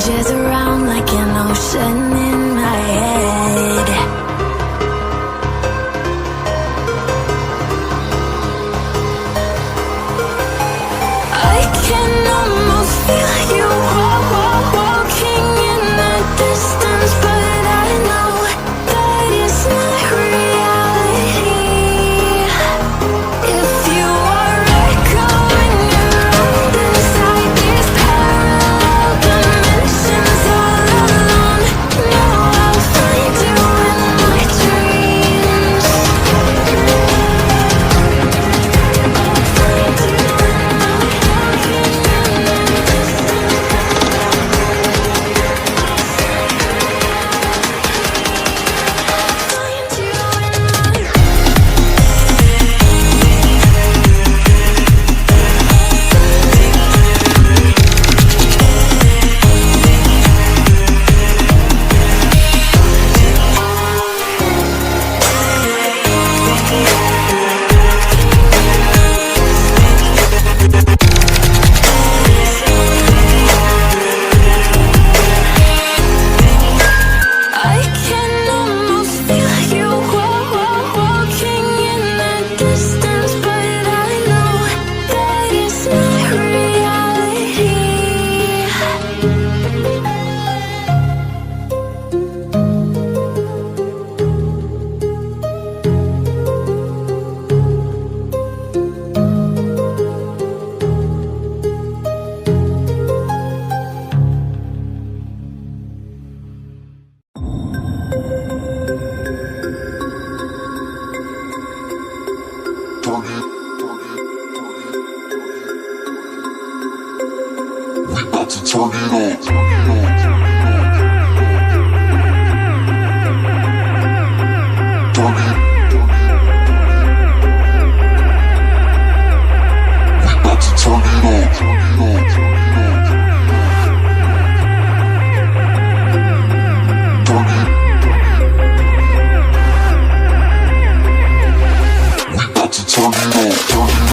Jazz around like an ocean in my head. I can almost feel you walking in the distance, but I know that it's not reality. If you are echoing around inside these parallel dimensions all alone, know I'll find you in my dreams. I'll find you in my walking in the distance. Find you in my I can almost feel you walking in the distance, but I know that it's not reality. We about to turn it on. Turn it. We about to turn it on.